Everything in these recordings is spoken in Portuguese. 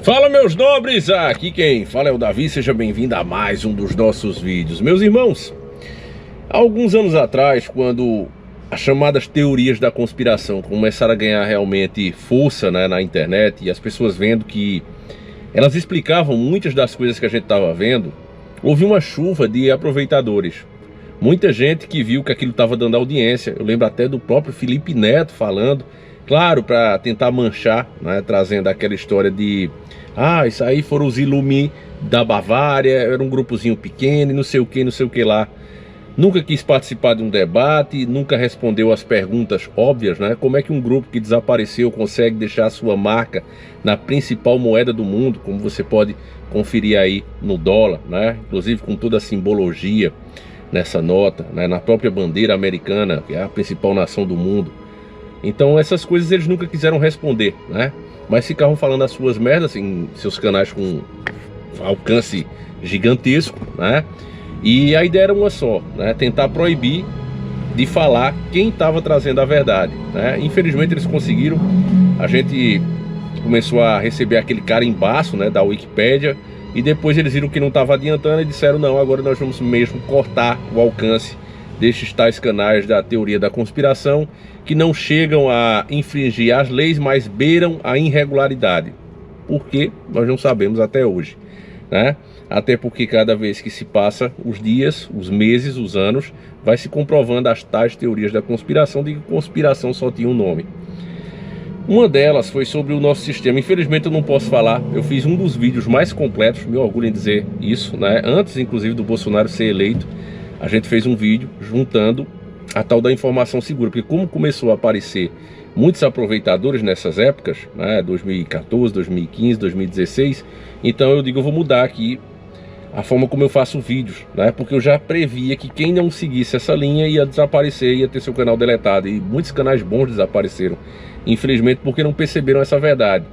Fala, meus nobres, aqui quem fala é o Davi, seja bem-vindo a mais um dos nossos vídeos. Meus irmãos, há alguns anos atrás, quando as chamadas teorias da conspiração começaram a ganhar realmente força, na internet, e as pessoas vendo que elas explicavam muitas das coisas que a gente estava vendo, houve uma chuva de aproveitadores. Muita gente que viu que aquilo estava dando audiência. Eu lembro até do próprio Felipe Neto falando, claro, para tentar manchar, trazendo aquela história de isso aí foram os Illuminati da Bavária, era um grupozinho pequeno e não sei o que lá. Nunca quis participar de um debate, nunca respondeu as perguntas óbvias, como é que um grupo que desapareceu consegue deixar a sua marca na principal moeda do mundo, como você pode conferir aí no dólar, inclusive com toda a simbologia nessa nota, na própria bandeira americana, que é a principal nação do mundo. Então essas coisas eles nunca quiseram responder, mas ficavam falando as suas merdas em seus canais com alcance gigantesco, e a ideia era uma só, tentar proibir de falar quem estava trazendo a verdade, Infelizmente eles conseguiram. A gente começou a receber aquele carimbaço, da Wikipédia, e depois eles viram que não estava adiantando e disseram: não, agora nós vamos mesmo cortar o alcance destes tais canais da teoria da conspiração, que não chegam a infringir as leis, mas beiram a irregularidade. Por quê? Nós não sabemos até hoje, Até porque cada vez que se passa os dias, os meses, os anos, vai se comprovando as tais teorias da conspiração, de que conspiração só tinha um nome. Uma delas foi sobre o nosso sistema. Infelizmente eu não posso falar, eu fiz um dos vídeos mais completos, me orgulho em dizer isso, Antes inclusive do Bolsonaro ser eleito, a gente fez um vídeo juntando a tal da informação segura, porque como começou a aparecer muitos aproveitadores nessas épocas, 2014, 2015, 2016, então eu digo, eu vou mudar aqui a forma como eu faço vídeos, porque eu já previa que quem não seguisse essa linha ia desaparecer, ia ter seu canal deletado, e muitos canais bons desapareceram, infelizmente, porque não perceberam essa verdade.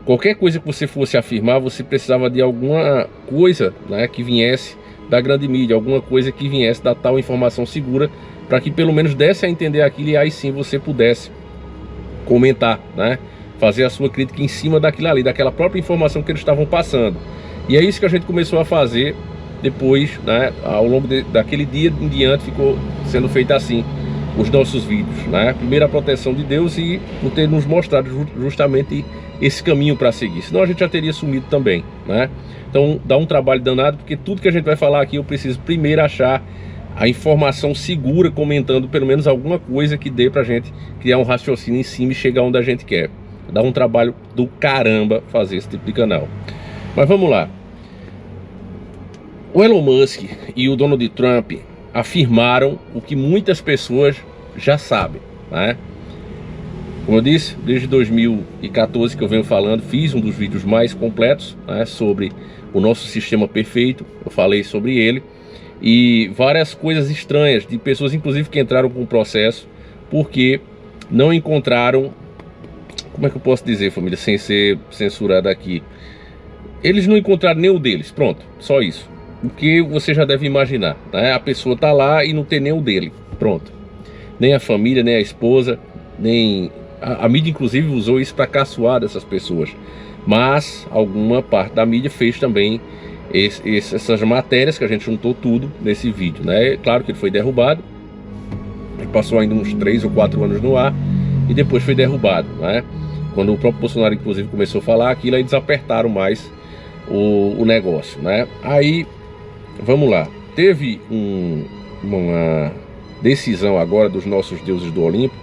Qualquer coisa que você fosse afirmar, você precisava de alguma coisa, que viesse da grande mídia, alguma coisa que viesse da tal informação segura, para que pelo menos desse a entender aquilo, e aí sim você pudesse comentar, fazer a sua crítica em cima daquilo ali, daquela própria informação que eles estavam passando. E é isso que a gente começou a fazer depois, ao longo daquele dia em diante ficou sendo feito assim os nossos vídeos, Primeiro a proteção de Deus e por ter nos mostrado justamente esse caminho para seguir, senão a gente já teria sumido também, Então dá um trabalho danado, porque tudo que a gente vai falar aqui eu preciso primeiro achar a informação segura, comentando pelo menos alguma coisa que dê pra gente criar um raciocínio em cima e chegar onde a gente quer. Dá um trabalho do caramba fazer esse tipo de canal. Mas vamos lá. O Elon Musk e o Donald Trump afirmaram o que muitas pessoas já sabem, Como eu disse, desde 2014 que eu venho falando, fiz um dos vídeos mais completos, sobre o nosso sistema perfeito. Eu falei sobre ele e várias coisas estranhas de pessoas, inclusive, que entraram com o processo porque não encontraram, como é que eu posso dizer, família, sem ser censurado aqui, eles não encontraram nenhum deles, pronto, só isso. O que você já deve imaginar, a pessoa tá lá e não tem nenhum dele, pronto. Nem a família, nem a esposa, nem a mídia inclusive usou isso para caçoar dessas pessoas, mas alguma parte da mídia fez também essas matérias que a gente juntou tudo nesse vídeo, Claro que ele foi derrubado, ele passou ainda uns 3 ou 4 anos no ar e depois foi derrubado, Quando o próprio Bolsonaro inclusive começou a falar aquilo, aí eles apertaram mais o negócio, Aí, vamos lá, teve uma decisão agora dos nossos deuses do Olimpo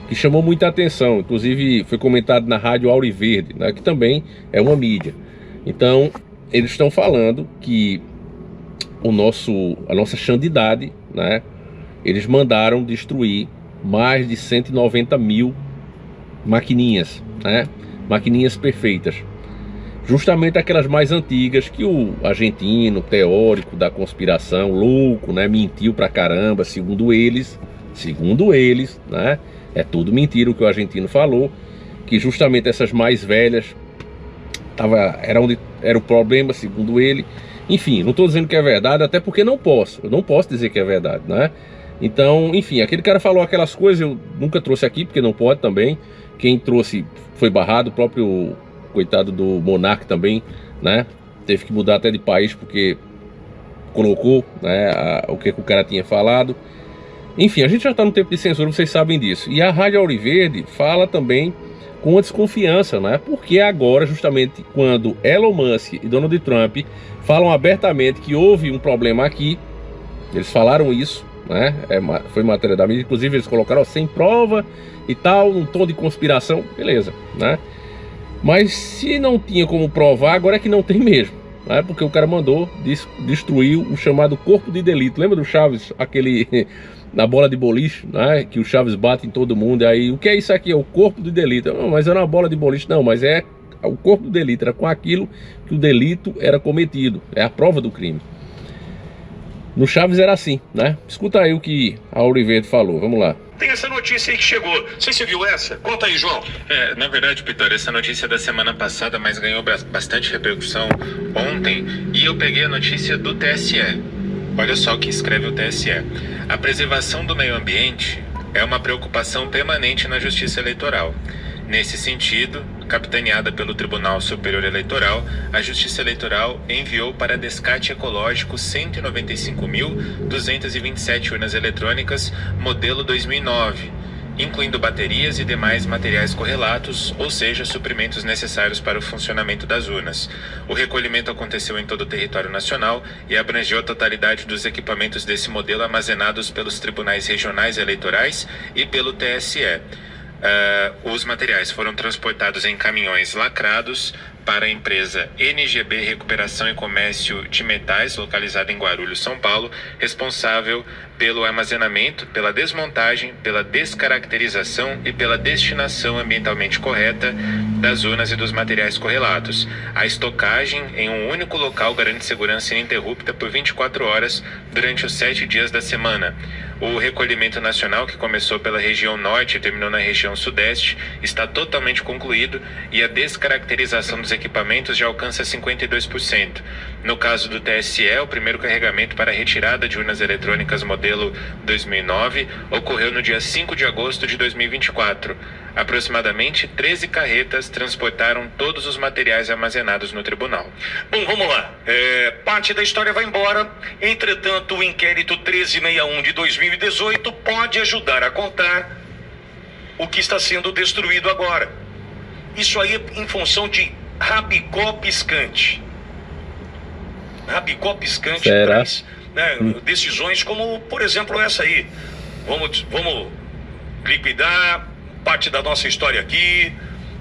que chamou muita atenção, inclusive foi comentado na Rádio Auriverde, que também é uma mídia. Então eles estão falando que a nossa santidade, eles mandaram destruir mais de 190 mil maquininhas, maquininhas perfeitas, justamente aquelas mais antigas que o argentino teórico da conspiração, louco, mentiu pra caramba, segundo eles, é tudo mentira o que o argentino falou, que justamente essas mais velhas era onde era o problema, segundo ele. Enfim, não estou dizendo que é verdade, até porque eu não posso dizer que é verdade, Então, enfim, aquele cara falou aquelas coisas, eu nunca trouxe aqui, porque não pode também. Quem trouxe foi barrado, o próprio Coitado do Monark também, né? Teve que mudar até de país porque colocou, né, o que o cara tinha falado. Enfim, a gente já está no tempo de censura, vocês sabem disso. E a Rádio Auriverde fala também com uma desconfiança, né? Porque agora, justamente quando Elon Musk e Donald Trump falam abertamente que houve um problema aqui, eles falaram isso, né? Foi matéria da mídia, inclusive eles colocaram sem prova e tal, um tom de conspiração, beleza, né? Mas se não tinha como provar, agora é que não tem mesmo, né? Porque o cara mandou destruir o chamado corpo de delito. Lembra do Chaves, aquele na bola de boliche, né? Que o Chaves bate em todo mundo, e aí, o que é isso aqui? É o corpo de delito. Não, mas era uma bola de boliche. Não, mas é o corpo do delito, era com aquilo que o delito era cometido, é a prova do crime. No Chaves era assim, né? Escuta aí o que a Auriverde falou, vamos lá. Tem essa notícia aí que chegou. Você viu essa? Conta aí, João. Na verdade, Pitor, essa notícia é da semana passada, mas ganhou bastante repercussão ontem. E eu peguei a notícia do TSE. Olha só o que escreve o TSE. A preservação do meio ambiente é uma preocupação permanente na Justiça Eleitoral. Nesse sentido, capitaneada pelo Tribunal Superior Eleitoral, a Justiça Eleitoral enviou para descarte ecológico 195.227 urnas eletrônicas modelo 2009, incluindo baterias e demais materiais correlatos, ou seja, suprimentos necessários para o funcionamento das urnas. O recolhimento aconteceu em todo o território nacional e abrangeu a totalidade dos equipamentos desse modelo armazenados pelos tribunais regionais eleitorais e pelo TSE. Os materiais foram transportados em caminhões lacrados para a empresa NGB Recuperação e Comércio de Metais, localizada em Guarulhos, São Paulo, responsável pelo armazenamento, pela desmontagem, pela descaracterização e pela destinação ambientalmente correta das urnas e dos materiais correlatos. A estocagem em um único local garante segurança ininterrupta por 24 horas durante os 7 dias da semana. O recolhimento nacional, que começou pela região norte e terminou na região sudeste, está totalmente concluído e a descaracterização dos equipamentos já alcança 52%. No caso do TSE, o primeiro carregamento para a retirada de urnas eletrônicas modelo 2009 ocorreu no dia 5 de agosto de 2024. Aproximadamente 13 carretas transportaram todos os materiais armazenados no tribunal. Bom, vamos lá. Parte da história vai embora. Entretanto, o inquérito 1361 de 2018 pode ajudar a contar o que está sendo destruído agora. Isso aí é em função de rabicó piscante. Rabicó piscante traz, né, decisões como, por exemplo, essa aí. Vamos liquidar parte da nossa história aqui.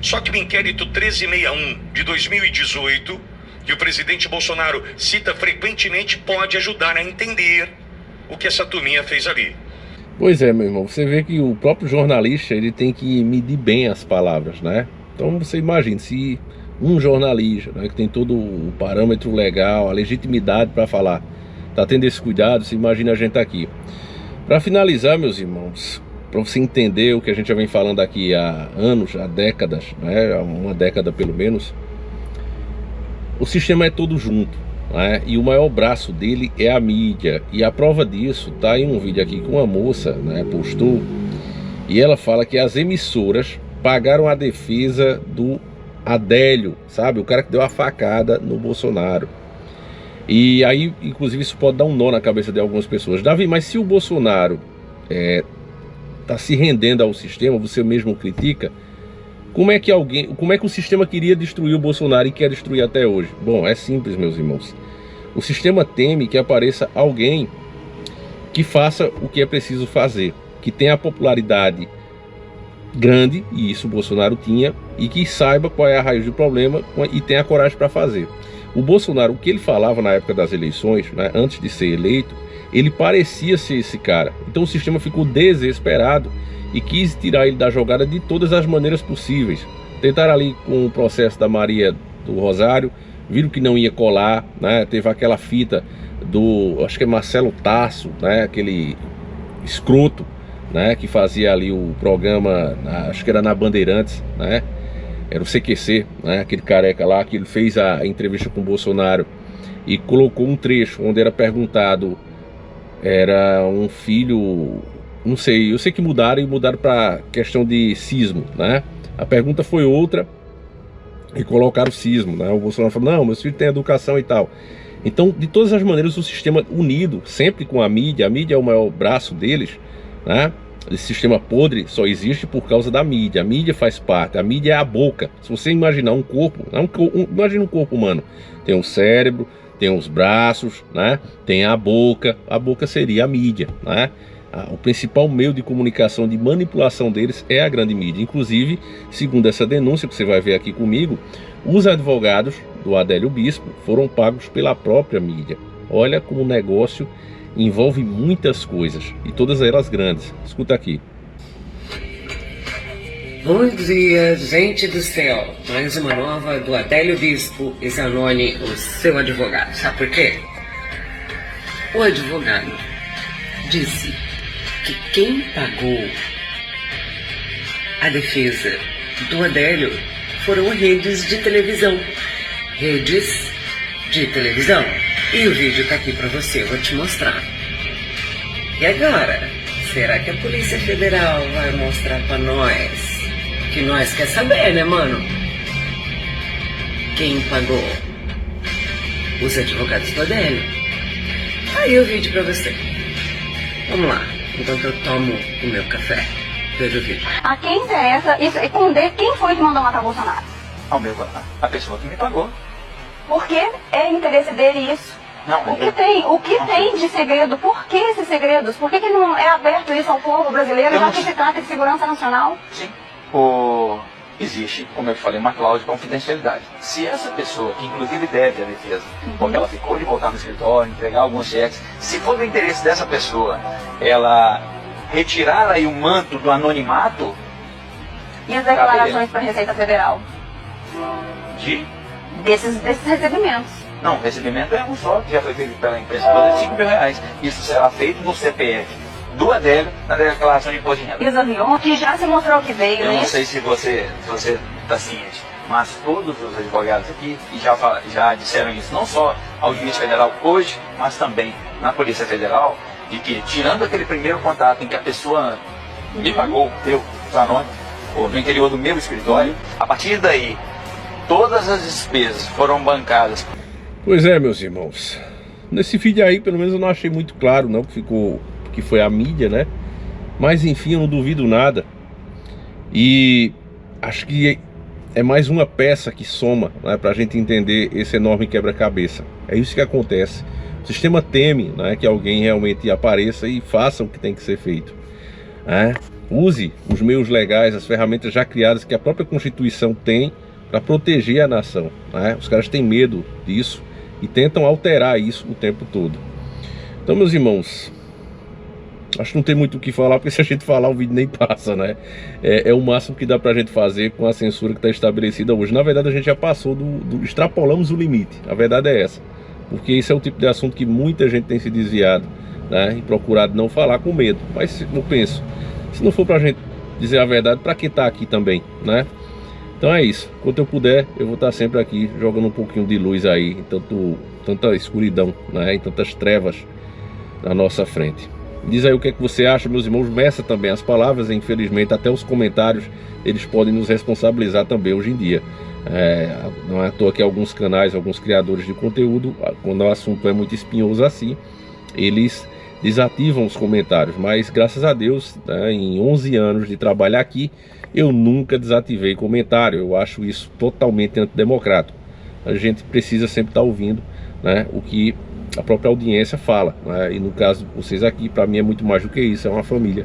Só que o inquérito 1361 de 2018, que o presidente Bolsonaro cita frequentemente, pode ajudar a entender o que essa turminha fez ali. Pois é, meu irmão, você vê que o próprio jornalista, ele tem que medir bem as palavras, né? Então você imagina, se um jornalista, né, que tem todo o parâmetro legal, a legitimidade para falar, tá tendo esse cuidado, você imagina a gente aqui. Para finalizar, meus irmãos, para você entender o que a gente já vem falando aqui há anos, há décadas, né, há uma década pelo menos, o sistema é todo junto, né, e o maior braço dele é a mídia. E a prova disso tá em um vídeo aqui que uma moça, né, postou, e ela fala que as emissoras pagaram a defesa do Adélio, sabe, o cara que deu a facada no Bolsonaro. E aí, inclusive, isso pode dar um nó na cabeça de algumas pessoas. Davi, mas se o Bolsonaro tá se rendendo ao sistema, você mesmo critica, como é que o sistema queria destruir o Bolsonaro e quer destruir até hoje? Bom, é simples, meus irmãos. O sistema teme que apareça alguém que faça o que é preciso fazer, que tenha a popularidade grande, e isso o Bolsonaro tinha, e que saiba qual é a raiz do problema e tenha coragem para fazer. O Bolsonaro, o que ele falava na época das eleições, né, antes de ser eleito, ele parecia ser esse cara. Então o sistema ficou desesperado e quis tirar ele da jogada de todas as maneiras possíveis. Tentaram ali com o processo da Maria do Rosário, viram que não ia colar, né? Teve aquela fita do, acho que é Marcelo Tasso, né, aquele escroto, né, que fazia ali o programa, acho que era na Bandeirantes, né, era o CQC, né, aquele careca lá que ele fez a entrevista com o Bolsonaro e colocou um trecho onde era perguntado, era um filho, não sei, eu sei que mudaram para questão de cisma, né, a pergunta foi outra e colocar o cisma, né? O Bolsonaro falou, não, meus filhos têm educação e tal. Então, de todas as maneiras, o sistema unido, sempre com a mídia é o maior braço deles, né? Esse sistema podre só existe por causa da mídia. A mídia faz parte, a mídia é a boca. Se você imaginar um corpo, imagina um corpo humano, tem um cérebro, tem os braços, né? Tem a boca seria a mídia, né? O principal meio de comunicação, de manipulação deles é a grande mídia. Inclusive, segundo essa denúncia que você vai ver aqui comigo, os advogados do Adélio Bispo foram pagos pela própria mídia. Olha como o negócio envolve muitas coisas, e todas elas grandes. Escuta aqui. Bom dia, gente do céu. Mais uma nova do Adélio Bispo e Zanoni, o seu advogado. Sabe por quê? O advogado disse que quem pagou a defesa do Adélio foram redes de televisão. Redes de televisão. E o vídeo tá aqui pra você, eu vou te mostrar. E agora? Será que a Polícia Federal vai mostrar pra nós? Que nós quer saber, né, mano? Quem pagou? Os advogados do Adélio. Aí o vídeo pra você. Vamos lá, enquanto eu tomo o meu café. Veja o vídeo. A quem interessa esconder quem foi que mandou matar Bolsonaro? A pessoa que me pagou. Porque é interesse dele isso. Não, O que tem de segredo? Por que esses segredos? Por que não é aberto isso ao povo brasileiro, já que se trata de segurança nacional? Sim. Existe, como eu falei, uma cláusula de confidencialidade. Se essa pessoa, que inclusive deve a defesa, porque ela ficou de voltar no escritório, entregar alguns cheques, se for do interesse dessa pessoa, ela retirar aí o manto do anonimato... E as declarações para a Receita Federal? Desses recebimentos. Não, o recebimento é um só, que já foi feito pela empresa toda, de R$5.000. Isso será feito no CPF do Adélio, na declaração de imposto de renda. E os aviões, que já se mostrou que veio, Eu né? não sei se você está ciente, mas todos os advogados aqui já disseram isso, não só ao juiz federal hoje, mas também na Polícia Federal, de que, tirando aquele primeiro contato em que a pessoa me pagou, Zanoni, no interior do meu escritório, a partir daí, todas as despesas foram bancadas. Pois é, meus irmãos, nesse vídeo aí, pelo menos eu não achei muito claro, não, que foi a mídia, né? Mas enfim, eu não duvido nada. E acho que é mais uma peça que soma, né, pra gente entender esse enorme quebra-cabeça. É isso que acontece. O sistema teme, né, que alguém realmente apareça e faça o que tem que ser feito, né? Use os meios legais, as ferramentas já criadas que a própria Constituição tem para proteger a nação, né? Os caras têm medo disso e tentam alterar isso o tempo todo. Então, meus irmãos, acho que não tem muito o que falar, porque se a gente falar o vídeo nem passa, né? É o máximo que dá pra gente fazer com a censura que está estabelecida hoje. Na verdade, a gente já passou extrapolamos o limite. A verdade é essa. Porque esse é o tipo de assunto que muita gente tem se desviado, né? E procurado não falar com medo. Mas eu penso, se não for pra gente dizer a verdade, pra que tá aqui também, né? Então é isso. Enquanto eu puder, eu vou estar sempre aqui jogando um pouquinho de luz aí, em tanta escuridão, né? Em tantas trevas na nossa frente. Diz aí o que é que você acha, meus irmãos. Meça também as palavras, infelizmente até os comentários eles podem nos responsabilizar também hoje em dia. Não é à toa que alguns canais, alguns criadores de conteúdo, quando o assunto é muito espinhoso assim, eles desativam os comentários. Mas graças a Deus, né, em 11 anos de trabalho aqui, eu nunca desativei comentário. Eu acho isso totalmente antidemocrático. A gente precisa sempre estar ouvindo, né, o que a própria audiência fala, né? E no caso de vocês aqui, para mim é muito mais do que isso, é uma família.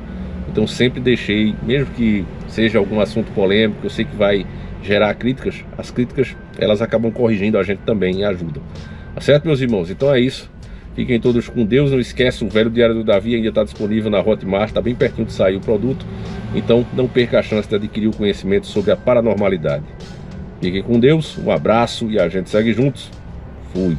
Então sempre deixei, mesmo que seja algum assunto polêmico, eu sei que vai gerar críticas, as críticas elas acabam corrigindo a gente também e ajudam. Tá certo, meus irmãos? Então é isso. Fiquem todos com Deus. Não esquece, o Velho Diário do Davi ainda está disponível na Hotmart, está bem pertinho de sair o produto. Então não perca a chance de adquirir o conhecimento sobre a paranormalidade. Fiquem com Deus, um abraço e a gente segue juntos. Fui.